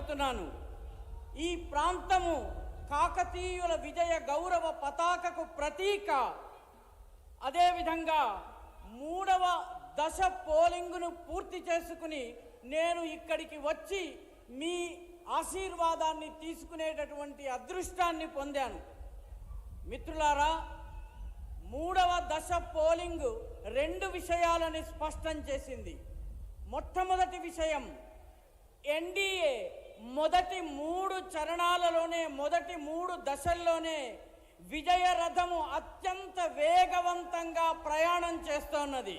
కోరుతున్నాను. ఈ ప్రాంతము కాకతీయుల విజయ గౌరవ పతాకకు ప్రతీక. అదేవిధంగా 3వ దశ పోలింగును పూర్తి చేసుకుని నేను ఇక్కడికి వచ్చి మీ ఆశీర్వాదాన్ని తీసుకునేటటువంటి అదృష్టాన్ని పొందాను. మిత్రులారా, 3వ దశ పోలింగ్ 2 విషయాలని స్పష్టం చేసింది. మొట్టమొదటి విషయం, ఎన్డీఏ మొదటి 3 చరణాలలోనే, మొదటి 3 దశల్లోనే విజయ రథము అత్యంత వేగవంతంగా ప్రయాణం చేస్తున్నది.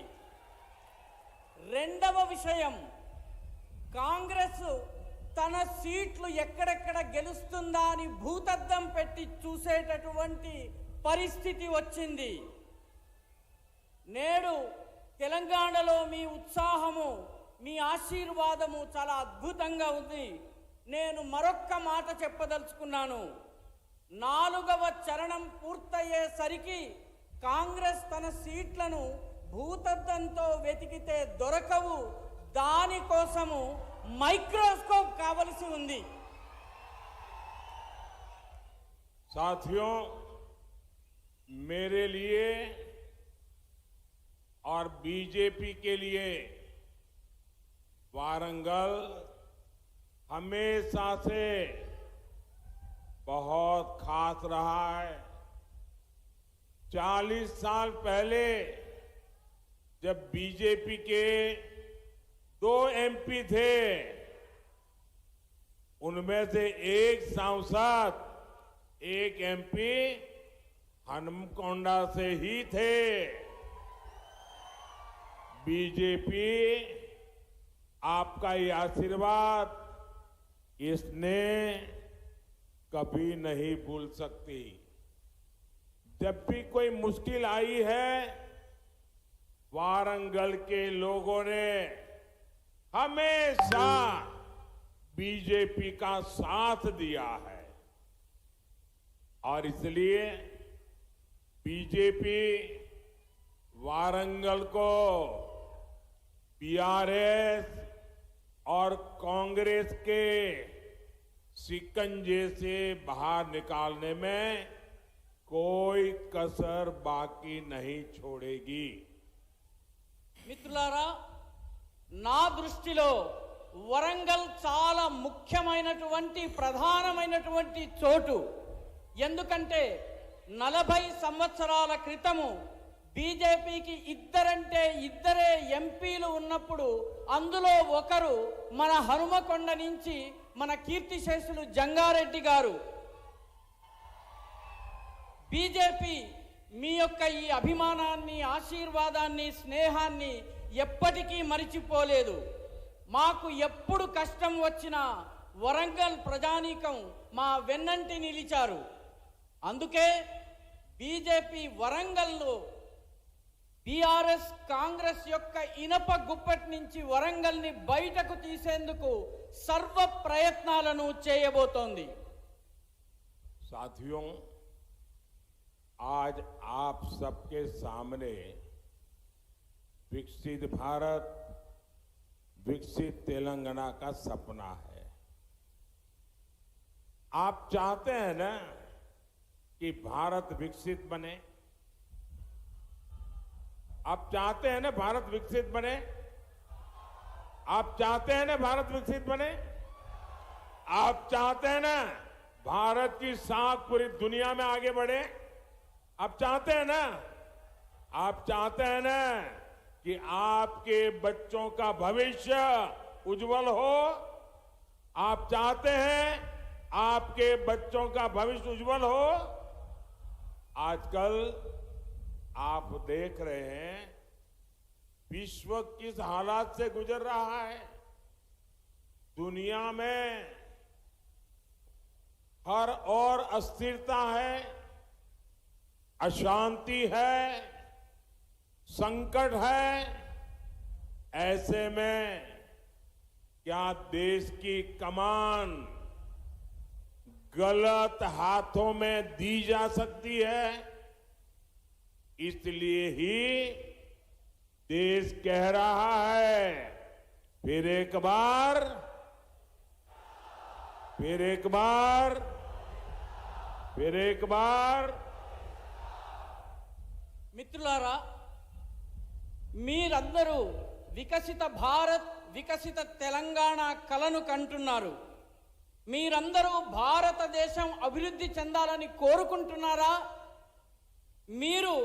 రెండవ విషయం, కాంగ్రెస్ తన సీట్లు ఎక్కడెక్కడ గెలుస్తుందా అని భూతద్దం పెట్టి చూసేటటువంటి పరిస్థితి వచ్చింది. నేడు తెలంగాణలో మీ ఉత్సాహము, మీ ఆశీర్వాదము చాలా అద్భుతంగా ఉంది. నేను మరొక్క మాట చెప్పదలుచుకున్నాను. 4వ చరణం పూర్తయ్యేసరికి కాంగ్రెస్ తన సీట్లను భూతద్దంతో వెతికితే దొరకవు. దానికోసము మైక్రోస్కోప్ కావలసి ఉంది. साथियों, मेरे लिए और बीजेपी के लिए वारंगल हमेशा से बहुत खास रहा है। 40 साल पहले जब बीजेपी के 2 एमपी थे, उनमें से एक सांसद, एक एमपी हनुमकोंडा से ही थे। बीजेपी आपका ये आशीर्वाद इसने कभी नहीं भूल सकती। जब भी कोई मुश्किल आई है, वारंगल के लोगों ने हमेशा बीजेपी का साथ दिया है और इसलिए बीजेपी वारंगल को बीआरएस और कांग्रेस के शिकंजे से बाहर निकालने में कोई कसर बाकी नहीं छोड़ेगी। మిత్రులారా, నా దృష్టిలో వరంగల్ చాలా ముఖ్యమైనటువంటి ప్రధానమైనటువంటి చోటు. ఎందుకంటే 40 సంవత్సరాల క్రితము బీజేపీకి ఇద్దరే ఎంపీలు ఉన్నప్పుడు అందులో ఒకరు మన హనుమకొండ నుంచి మన కీర్తిశేషులు జంగారెడ్డి గారు. బీజేపీ మీ యొక్క ఈ అభిమానాన్ని, ఆశీర్వాదాన్ని, స్నేహాన్ని ఎప్పటికీ మరిచిపోలేదు. మాకు ఎప్పుడు కష్టం వచ్చినా వరంగల్ ప్రజానీకం మా వెన్నంటి నిలిచారు. అందుకే బీజేపీ వరంగల్లో బీఆర్ఎస్ కాంగ్రెస్ యొక్క ఇనప గుప్పటి నుంచి వరంగల్ని బయటకు తీసేందుకు సర్వ ప్రయత్నాలను చేయబోతోంది. साथियों, आज आप सबके सामने विकसित भारत, विकसित तेलंगाना का सपना है। आप चाहते हैं ना कि भारत विकसित बने? आप चाहते हैं ना भारत विकसित बने? आप चाहते हैं ना भारत विकसित बने? आप चाहते हैं ना भारत की साख पूरी दुनिया में आगे बढ़े? आप चाहते हैं ना? आप चाहते हैं ना कि आपके बच्चों का भविष्य उज्जवल हो? आप चाहते हैं आपके बच्चों का भविष्य उज्जवल हो? आजकल आप देख रहे हैं विश्व किस हालात से गुजर रहा है। दुनिया में हर और अस्थिरता है, अशांति है, संकट है। ऐसे में क्या देश की कमान गलत हाथों में दी जा सकती है? इसलिए ही देश कह रहा है, फिर एक बार फिर एक बार మిత్రులారా, మీరందరూ వికసిత భారత్, వికసిత తెలంగాణ కలను కంటున్నారు. మీరందరూ భారతదేశం అభివృద్ధి చెందాలని కోరుకుంటున్నారా? మీరు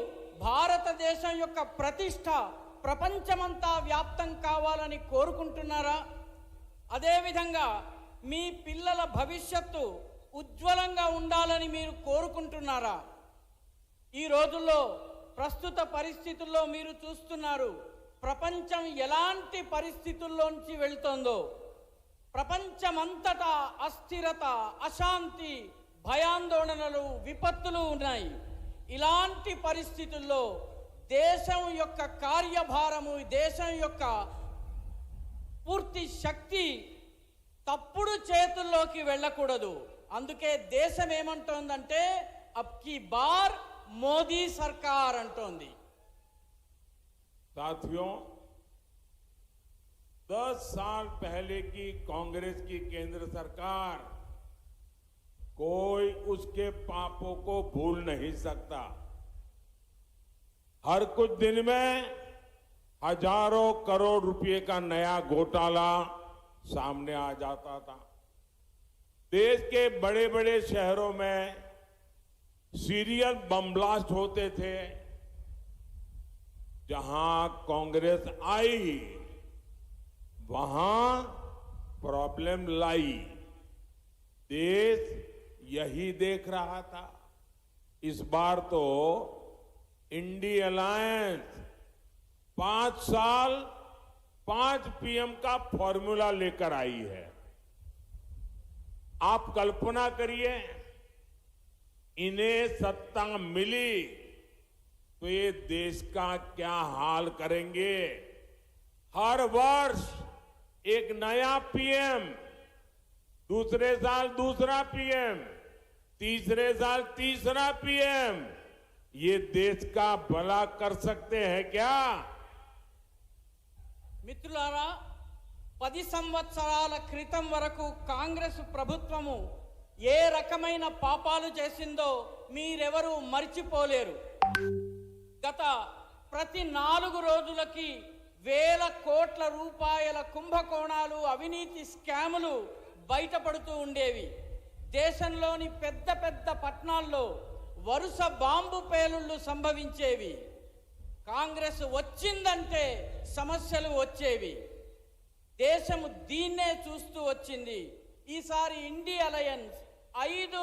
భారతదేశం యొక్క ప్రతిష్ట ప్రపంచమంతా వ్యాప్తం కావాలని కోరుకుంటున్నారా? అదేవిధంగా మీ పిల్లల భవిష్యత్తు ఉజ్వలంగా ఉండాలని మీరు కోరుకుంటున్నారా? ఈ రోజుల్లో ప్రస్తుత పరిస్థితుల్లో మీరు చూస్తున్నారు, ప్రపంచం ఎలాంటి పరిస్థితుల్లోంచి వెళ్తోందో. ప్రపంచమంతటా అస్థిరత, అశాంతి, భయాందోళనలు, విపత్తులు ఉన్నాయి. ఇలాంటి పరిస్థితుల్లో దేశం యొక్క కార్యభారము, దేశం యొక్క పూర్తి శక్తి తప్పుడు చేతుల్లోకి వెళ్ళకూడదు. అందుకే దేశం ఏమంటోందంటే అబ్ కీ బార్ మోదీ సర్కార్ అంటోంది. साथियों, 10 साल पहले की कांग्रेस की केंद्र सरकार कोई उसके पापों को भूल नहीं सकता. हर कुछ दिन में हजारों करोड़ रुपए का नया घोटाला सामने आ जाता था. देश के बड़े बड़े शहरों में सीरियल बम ब्लास्ट होते थे. जहां कांग्रेस आई वहां प्रॉब्लम लाई. देश यही देख रहा था. इस बार तो इंडी अलायंस 5 साल 5 पीएम का फॉर्मूला लेकर आई है. आप कल्पना करिए, इन्हें सत्ता मिली तो ये देश का क्या हाल करेंगे. हर वर्ष एक नया पीएम, दूसरे साल दूसरा पीएम, तीसरे साल तीसरा पीएम. ये देश का भला कर सकते हैं क्या? మిత్రులారా, 10 సంవత్సరాల క్రితం వరకు కాంగ్రెస్ ప్రభుత్వము ఏ రకమైన పాపాలు చేసిందో మీరెవరూ మర్చిపోలేరు. గత ప్రతి 4 రోజులకి వేల కోట్ల రూపాయల కుంభకోణాలు, అవినీతి స్కాములు బయటపడుతూ ఉండేవి. దేశంలోని పెద్ద పెద్ద పట్టణాల్లో వరుస బాంబు పేలుళ్లు సంభవించేవి. కాంగ్రెస్ వచ్చిందంటే సమస్యలు వచ్చేవి. దేశము దీన్నే చూస్తూ వచ్చింది. ఈసారి ఇండి అలయన్స్ 5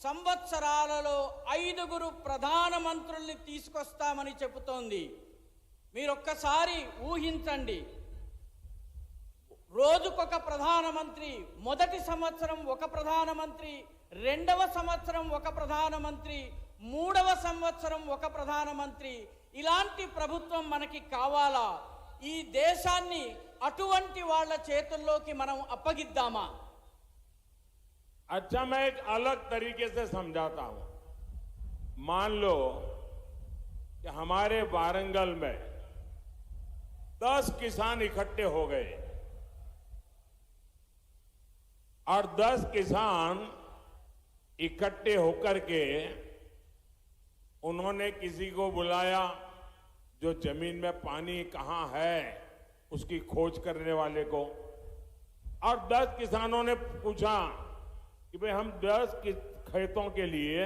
సంవత్సరాలలో 5గురు ప్రధానమంత్రుల్ని తీసుకొస్తామని చెబుతోంది. మీరొక్కసారి ఊహించండి, రోజుకొక ప్రధానమంత్రి, మొదటి సంవత్సరం ఒక ప్రధానమంత్రి, రెండవ సంవత్సరం ఒక ప్రధానమంత్రి, మూడవ సంవత్సరం ఒక ప్రధానమంత్రి. ఇలాంటి ప్రభుత్వం మనకి కావాలా? ఈ దేశాన్ని అటువంటి వాళ్ళ చేతుల్లోకి మనం అప్పగిద్దామా? अच्छा, मैं एक अलग तरीके से समझाता हूं. मान लो कि हमारे वारंगल में 10 किसान इकट्ठे हो गए और 10 किसान इकट्ठे होकर के उन्होंने किसी को बुलाया जो जमीन में पानी कहां है उसकी खोज करने वाले को, और 10 किसानों ने पूछा कि भाई हम 10 खेतों के लिए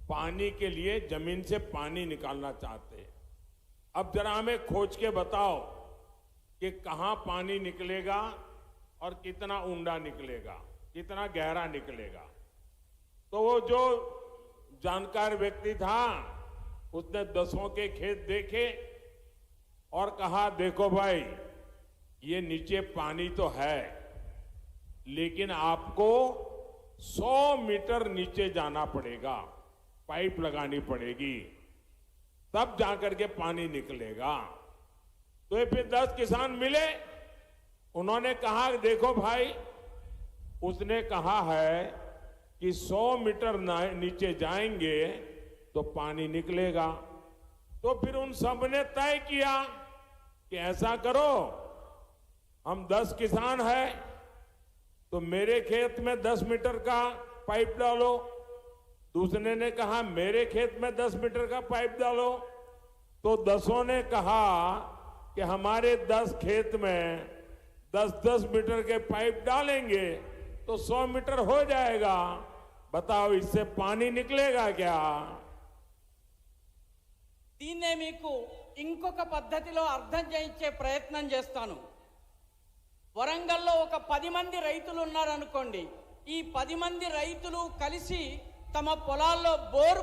पानी के लिए जमीन से पानी निकालना चाहते हैं. अब जरा हमें खोज के बताओ कि कहां पानी निकलेगा और कितना ऊंडा निकलेगा, कितना गहरा निकलेगा. तो वो जो जानकार व्यक्ति था उसने 10 के खेत देखे और कहा, देखो भाई, ये नीचे पानी तो है लेकिन आपको 100 मीटर नीचे जाना पड़ेगा, पाइप लगानी पड़ेगी, तब जाकर के पानी निकलेगा. तो ये फिर 10 किसान मिले. उन्होंने कहा, देखो भाई, उसने कहा है कि 100 मीटर नीचे जाएंगे तो पानी निकलेगा. तो फिर उन सब ने तय किया कि ऐसा करो, हम 10 किसान हैं तो तो मेरे खेत में 10 मीटर का पाइप डालो, दूसरे ने कहा मेरे खेत में 10 मीटर का पाइप डालो, तो 10 ने कहा कि हमारे 10 खेत में 10-10 मीटर के पाइप डालेंगे तो 100 मीटर हो जाएगा। बताओ इससे पानी निकलेगा क्या? దీన్నే మీకు ఇంకొక పద్ధతిలో అర్థం చేయించే ప్రయత్నం చేస్తాను. వరంగల్లో ఒక 10 మంది రైతులు ఉన్నారనుకోండి. ఈ 10 మంది రైతులు కలిసి తమ పొలాల్లో బోరు